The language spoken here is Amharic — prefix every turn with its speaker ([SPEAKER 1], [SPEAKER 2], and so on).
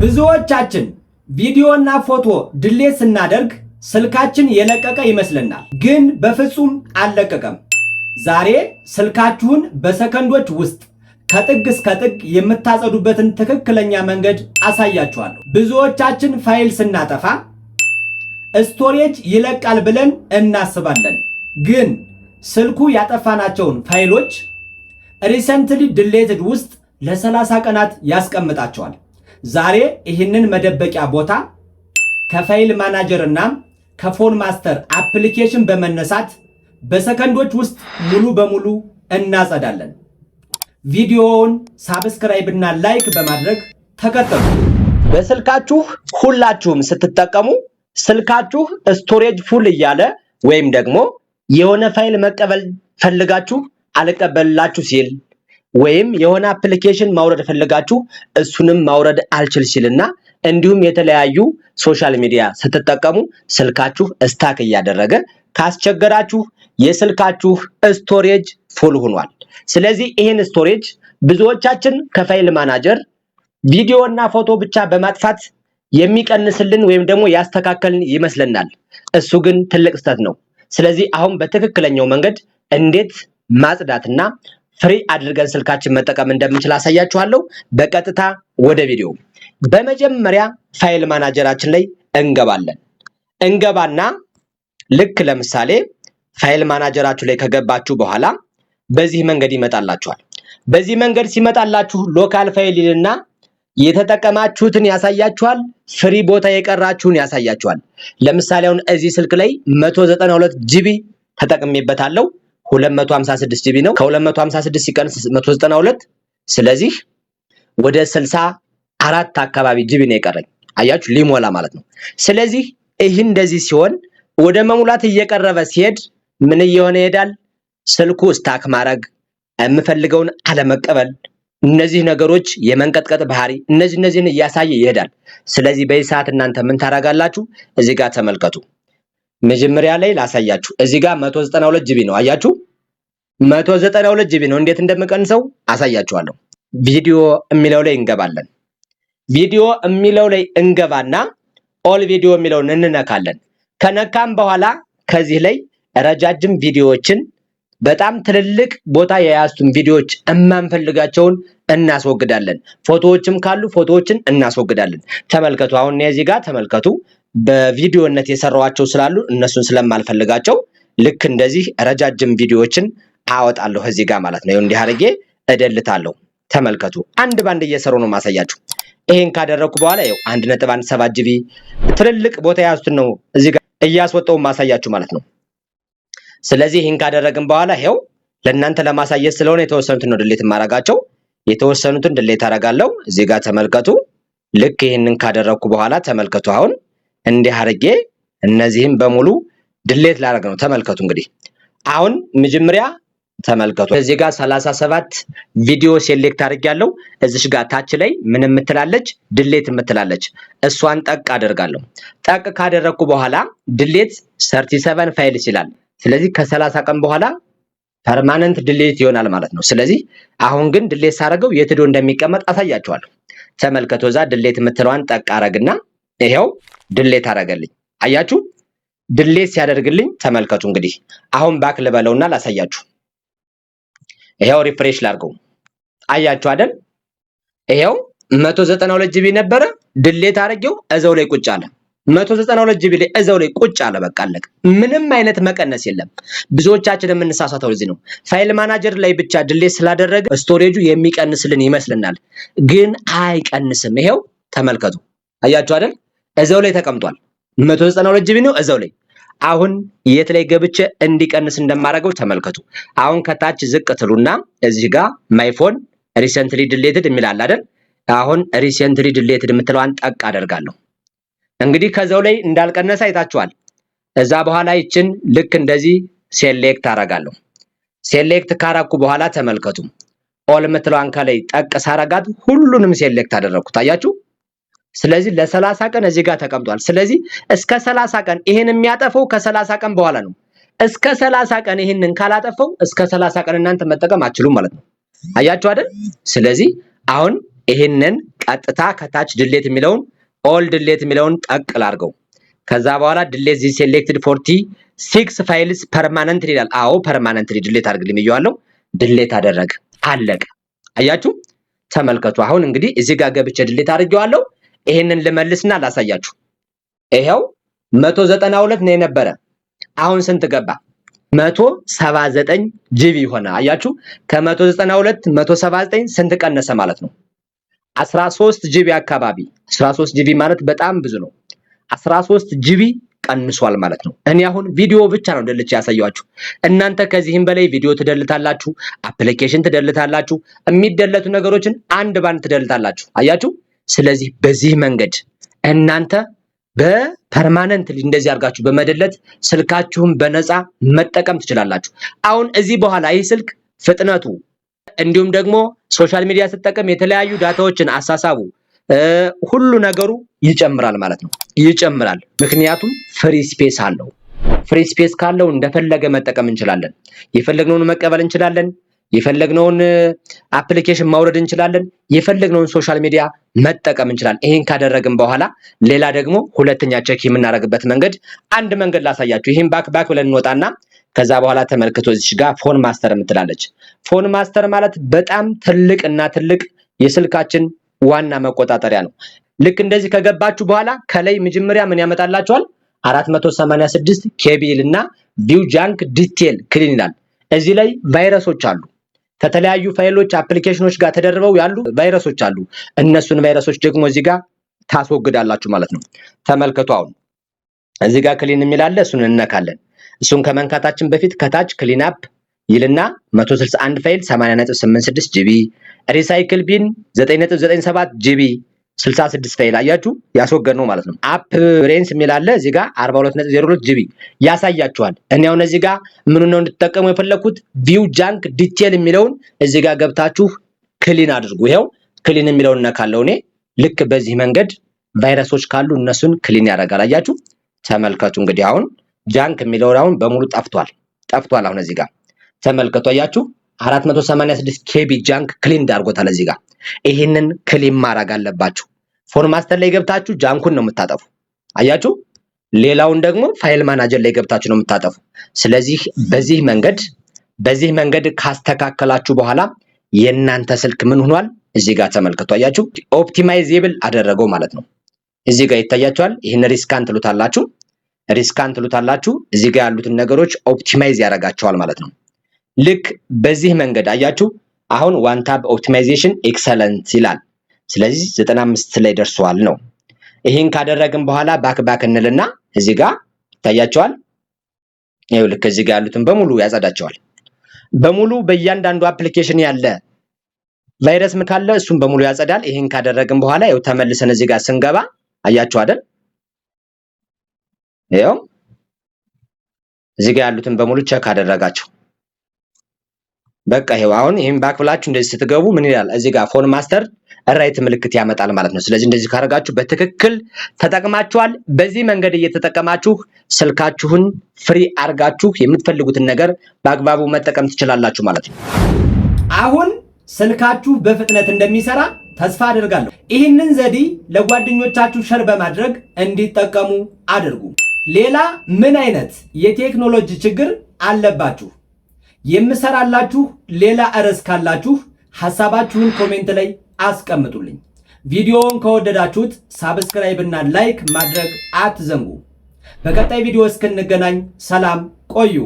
[SPEAKER 1] ብዙዎቻችን ቪዲዮና ፎቶ ድሌት ስናደርግ ስልካችን የለቀቀ ይመስለናል፣ ግን በፍጹም አልለቀቀም። ዛሬ ስልካችሁን በሰከንዶች ውስጥ ከጥግ እስከ ጥግ የምታጸዱበትን ትክክለኛ መንገድ አሳያችኋለሁ። ብዙዎቻችን ፋይል ስናጠፋ ስቶሬጅ ይለቃል ብለን እናስባለን፣ ግን ስልኩ ያጠፋናቸውን ፋይሎች ሪሰንትሊ ድሌትድ ውስጥ ለ30 ቀናት ያስቀምጣቸዋል። ዛሬ ይህንን መደበቂያ ቦታ ከፋይል ማናጀር እና ከፎን ማስተር አፕሊኬሽን በመነሳት በሰከንዶች ውስጥ ሙሉ በሙሉ እናጸዳለን። ቪዲዮውን ሳብስክራይብ እና ላይክ በማድረግ ተከተሉ።
[SPEAKER 2] በስልካችሁ ሁላችሁም ስትጠቀሙ ስልካችሁ ስቶሬጅ ፉል እያለ ወይም ደግሞ የሆነ ፋይል መቀበል ፈልጋችሁ አልቀበልላችሁ ሲል ወይም የሆነ አፕሊኬሽን ማውረድ ፈልጋችሁ እሱንም ማውረድ አልችል ሲልና እንዲሁም የተለያዩ ሶሻል ሚዲያ ስትጠቀሙ ስልካችሁ ስታክ እያደረገ ካስቸገራችሁ የስልካችሁ ስቶሬጅ ፉል ሆኗል። ስለዚህ ይሄን ስቶሬጅ ብዙዎቻችን ከፋይል ማናጀር ቪዲዮና ፎቶ ብቻ በማጥፋት የሚቀንስልን ወይም ደግሞ ያስተካከልን ይመስለናል። እሱ ግን ትልቅ ስህተት ነው። ስለዚህ አሁን በትክክለኛው መንገድ እንዴት ማጽዳትና ፍሪ አድርገን ስልካችን መጠቀም እንደምንችል አሳያችኋለሁ። በቀጥታ ወደ ቪዲዮ። በመጀመሪያ ፋይል ማናጀራችን ላይ እንገባና ልክ ለምሳሌ ፋይል ማናጀራችሁ ላይ ከገባችሁ በኋላ በዚህ መንገድ ይመጣላችኋል። በዚህ መንገድ ሲመጣላችሁ ሎካል ፋይል ይልና የተጠቀማችሁትን ያሳያችኋል፣ ፍሪ ቦታ የቀራችሁን ያሳያችኋል። ለምሳሌ አሁን እዚህ ስልክ ላይ 192 ጂቢ ተጠቅሜበታለሁ። 256 ጂቢ ነው። ከ256 ሲቀንስ 192 ስለዚህ ወደ 64 አካባቢ ጂቢ ነው የቀረኝ። አያችሁ ሊሞላ ማለት ነው። ስለዚህ ይህ እንደዚህ ሲሆን ወደ መሙላት እየቀረበ ሲሄድ ምን እየሆነ ይሄዳል? ስልኩ ስታክ ማድረግ፣ የምፈልገውን አለመቀበል፣ እነዚህ ነገሮች የመንቀጥቀጥ ባህሪ እነዚህን እያሳየ ይሄዳል። ስለዚህ በዚህ ሰዓት እናንተ ምን ታረጋላችሁ? እዚህ ጋር ተመልከቱ። መጀመሪያ ላይ ላሳያችሁ። እዚህ ጋር 192 ጂቢ ነው። አያችሁ 192 ጂቢ ነው። እንዴት እንደምቀንሰው አሳያችኋለሁ። ቪዲዮ የሚለው ላይ እንገባለን። ቪዲዮ የሚለው ላይ እንገባና ኦል ቪዲዮ የሚለውን እንነካለን። ከነካም በኋላ ከዚህ ላይ ረጃጅም ቪዲዮዎችን በጣም ትልልቅ ቦታ የያዙትን ቪዲዮዎች እማንፈልጋቸውን እናስወግዳለን። ፎቶዎችም ካሉ ፎቶዎችን እናስወግዳለን። ተመልከቱ። አሁን እዚህ ጋር ተመልከቱ። በቪዲዮነት የሰራዋቸው ስላሉ እነሱን ስለማልፈልጋቸው ልክ እንደዚህ ረጃጅም ቪዲዮዎችን አወጣለሁ እዚህ ጋር ማለት ነው። እንዲህ አድርጌ እደልታለሁ። ተመልከቱ። አንድ ባንድ እየሰሩ ነው ማሳያችሁ። ይሄን ካደረኩ በኋላ ይኸው 1.17 ጂቢ ትልልቅ ቦታ የያዙትን ነው እዚህ ጋር እያስወጣው ማሳያችሁ ማለት ነው። ስለዚህ ይሄን ካደረግን በኋላ ይኸው ለእናንተ ለማሳየት ስለሆነ የተወሰኑትን ነው ድሌት ማረጋቸው። የተወሰኑትን ድሌት አረጋለሁ። እዚህ ጋር ተመልከቱ። ልክ ይሄንን ካደረኩ በኋላ ተመልከቱ። አሁን እንዲህ አድርጌ እነዚህን በሙሉ ድሌት ላደርግ ነው። ተመልከቱ። እንግዲህ አሁን መጀመሪያ ተመልከቱ። እዚህ ጋር 37 ቪዲዮ ሴሌክት አድርጌያለሁ። እዚሽ ጋር ታች ላይ ምን የምትላለች ድሌት የምትላለች እሷን ጠቅ አደርጋለሁ። ጠቅ ካደረኩ በኋላ ድሌት 37 ፋይልስ ይላል። ስለዚህ ከ30 ቀን በኋላ ፐርማነንት ድሌት ይሆናል ማለት ነው። ስለዚህ አሁን ግን ድሌት ሳደርገው የት ሄዶ እንደሚቀመጥ አሳያችኋለሁ። ተመልከቱ። እዛ ድሌት የምትለዋን ጠቅ አረግና ይሄው ድሌት አረገልኝ። አያችሁ ድሌት ሲያደርግልኝ ተመልከቱ። እንግዲህ አሁን ባክ ልበለውና ላሳያችሁ። ይሄው ሪፍሬሽ ላድርገው። አያችሁ አይደል? ይሄው 192 ጂቢ ነበረ ድሌት አድርጌው እዛው ላይ ቁጭ አለ። 192 ጂቢ ላይ እዛው ላይ ቁጭ አለ። በቃ አለቀ። ምንም አይነት መቀነስ የለም። ብዙዎቻችን የምንሳሳተው እዚህ ነው። ፋይል ማናጀር ላይ ብቻ ድሌት ስላደረገ ስቶሬጁ የሚቀንስልን ይመስልናል፣ ግን አይቀንስም። ይሄው ተመልከቱ። አያችሁ አይደል? እዛው ላይ ተቀምጧል። 192 ጂቢ ነው እዛው ላይ። አሁን የት ላይ ገብቼ እንዲቀንስ እንደማደርገው ተመልከቱ። አሁን ከታች ዝቅ ትሉና እዚህ ጋር ማይ ፎን ሪሰንትሊ ዲሌትድ የሚላል አይደል? አሁን ሪሰንትሊ ዲሌትድ የምትለዋን ጠቅ አደርጋለሁ። እንግዲህ ከዛው ላይ እንዳልቀነሰ አይታችኋል። እዛ በኋላ ይችን ልክ እንደዚህ ሴሌክት አደርጋለሁ። ሴሌክት ካረኩ በኋላ ተመልከቱ። ኦል የምትለዋን ከላይ ጠቅ ሳረጋት ሁሉንም ሴሌክት አደረኩት። አያችሁ? ስለዚህ ለ30 ቀን እዚህ ጋር ተቀምጧል። ስለዚህ እስከ 30 ቀን ይሄን የሚያጠፈው ከ30 ቀን በኋላ ነው። እስከ 30 ቀን ይሄንን ካላጠፈው እስከ 30 ቀን እናንተ መጠቀም አትችሉም ማለት ነው። አያችሁ አይደል? ስለዚህ አሁን ይሄንን ቀጥታ ከታች ድሌት የሚለውን ኦል ድሌት የሚለውን ጠቅል አድርገው። ከዛ በኋላ ድሌት ዚ ሴሌክትድ 46 ፋይልስ ፐርማነንትሊ ይላል። አዎ ፐርማነንትሊ ድሌት አድርግልኝ ብየዋለሁ። ድሌት አደረገ። አለቀ። አያችሁ? ተመልከቱ። አሁን እንግዲህ እዚህ ጋር ገብቼ ድሌት አድርጌዋለሁ። ይሄንን ልመልስና ላሳያችሁ። ይሄው 192 ነው የነበረ። አሁን ስንት ገባ? 179 ጂቢ ሆነ። አያችሁ? ከ192 179 ስንት ቀነሰ ማለት ነው? 13 ጂቢ አካባቢ። 13 ጂቢ ማለት በጣም ብዙ ነው። 13 ጂቢ ቀንሷል ማለት ነው። እኔ አሁን ቪዲዮ ብቻ ነው ደልቼ ያሳያችሁ። እናንተ ከዚህም በላይ ቪዲዮ ትደልታላችሁ፣ አፕሊኬሽን ትደልታላችሁ፣ የሚደለቱ ነገሮችን አንድ ባንድ ትደልታላችሁ። አያችሁ? ስለዚህ በዚህ መንገድ እናንተ በፐርማነንትሊ እንደዚህ አድርጋችሁ በመደለት ስልካችሁን በነፃ መጠቀም ትችላላችሁ። አሁን እዚህ በኋላ ይህ ስልክ ፍጥነቱ እንዲሁም ደግሞ ሶሻል ሚዲያ ስትጠቀም የተለያዩ ዳታዎችን አሳሳቡ ሁሉ ነገሩ ይጨምራል ማለት ነው። ይጨምራል። ምክንያቱም ፍሪ ስፔስ አለው። ፍሪ ስፔስ ካለው እንደፈለገ መጠቀም እንችላለን። የፈለግነውን መቀበል እንችላለን። የፈለግነውን አፕሊኬሽን ማውረድ እንችላለን። የፈለግነውን ሶሻል ሚዲያ መጠቀም እንችላለን። ይሄን ካደረግን በኋላ ሌላ ደግሞ ሁለተኛ ቼክ የምናደርግበት መንገድ አንድ መንገድ ላሳያችሁ። ይሄን ባክ ብለን እንወጣና ከዛ በኋላ ተመልክቶ እዚች ጋር ፎን ማስተር የምትላለች። ፎን ማስተር ማለት በጣም ትልቅ እና ትልቅ የስልካችን ዋና መቆጣጠሪያ ነው። ልክ እንደዚህ ከገባችሁ በኋላ ከላይ መጀመሪያ ምን ያመጣላችኋል? 486 ኬቢል እና ቪው ጃንክ ዲቴል ክሊን ይላል። እዚህ ላይ ቫይረሶች አሉ። ከተለያዩ ፋይሎች አፕሊኬሽኖች ጋር ተደርበው ያሉ ቫይረሶች አሉ። እነሱን ቫይረሶች ደግሞ እዚህ ጋር ታስወግዳላችሁ ማለት ነው። ተመልከቱ። አሁን እዚህ ጋር ክሊን የሚል አለ። እሱን እንነካለን። እሱን ከመንካታችን በፊት ከታች ክሊን አፕ ይልና 161 ፋይል 80.86 ጂቢ፣ ሪሳይክል ቢን 9.97 ጂቢ 66 ፋይል አያችሁ ያስወገድ ነው ማለት ነው። አፕ ሬንስ የሚል አለ እዚህ ጋር 42.02 ጂቢ ያሳያችኋል። እኔ አሁን እዚህ ጋር ምን ነው እንድትጠቀሙ የፈለኩት ቪው ጃንክ ዲቴል የሚለውን እዚህ ጋር ገብታችሁ ክሊን አድርጉ። ይሄው ክሊን የሚለውን ነካለው። እኔ ልክ በዚህ መንገድ ቫይረሶች ካሉ እነሱን ክሊን ያደርጋል። አያችሁ? ተመልከቱ። እንግዲህ አሁን ጃንክ የሚለው አሁን በሙሉ ጠፍቷል። አሁን እዚህ ጋር ተመልከቱ። አያችሁ? 486 ኬቢ ጃንክ ክሊን አድርጎታል እዚህ ጋር። ይሄንን ክሊን ማድረግ አለባችሁ። ፎን ማስተር ላይ ገብታችሁ ጃንኩን ነው የምታጠፉ። አያችሁ? ሌላውን ደግሞ ፋይል ማናጀር ላይ ገብታችሁ ነው የምታጠፉ። ስለዚህ በዚህ መንገድ ካስተካከላችሁ በኋላ የእናንተ ስልክ ምን ሆኗል? እዚህ ጋር ተመልከቱ። አያችሁ? ኦፕቲማይዜብል አደረገው ማለት ነው። እዚህ ጋር ይታያችኋል። ይሄን ሪስካን ትሉታላችሁ። እዚህ ጋር ያሉትን ነገሮች ኦፕቲማይዝ ያደርጋቸዋል ማለት ነው። ልክ በዚህ መንገድ አያችሁ? አሁን ዋን ታብ ኦፕቲማይዜሽን ኤክሰለንት ይላል። ስለዚህ 95 ላይ ደርሷል ነው። ይሄን ካደረግን በኋላ ባክ እንልና እዚህ ጋር ይታያችኋል። ይሄው ልክ እዚህ ጋር ያሉትን በሙሉ ያጸዳቸዋል። በሙሉ በእያንዳንዱ አፕሊኬሽን ያለ ቫይረስ ምን ካለ እሱን በሙሉ ያጸዳል። ይሄን ካደረግን በኋላ ይኸው ተመልሰን እዚህ ጋር ስንገባ አያችሁ አይደል? ይኸው እዚህ ጋር ያሉትን በሙሉ ቼክ አደረጋቸው። በቃ ይሄው አሁን ይሄን ባክ ብላችሁ እንደዚህ ስትገቡ ምን ይላል? እዚህ ጋር ፎን ማስተር ራይት ምልክት ያመጣል ማለት ነው። ስለዚህ እንደዚህ ካደረጋችሁ በትክክል ተጠቅማችኋል። በዚህ መንገድ እየተጠቀማችሁ ስልካችሁን ፍሪ አርጋችሁ የምትፈልጉትን ነገር በአግባቡ መጠቀም ትችላላችሁ ማለት ነው።
[SPEAKER 1] አሁን ስልካችሁ በፍጥነት እንደሚሰራ ተስፋ አደርጋለሁ። ይህንን ዘዴ ለጓደኞቻችሁ ሸር በማድረግ እንዲጠቀሙ አድርጉ። ሌላ ምን አይነት የቴክኖሎጂ ችግር አለባችሁ? የምሰራላችሁ ሌላ ርዕስ ካላችሁ ሐሳባችሁን ኮሜንት ላይ አስቀምጡልኝ። ቪዲዮውን ከወደዳችሁት ሳብስክራይብ እና ላይክ ማድረግ አትዘንጉ። በቀጣይ ቪዲዮ እስክንገናኝ ሰላም ቆዩ።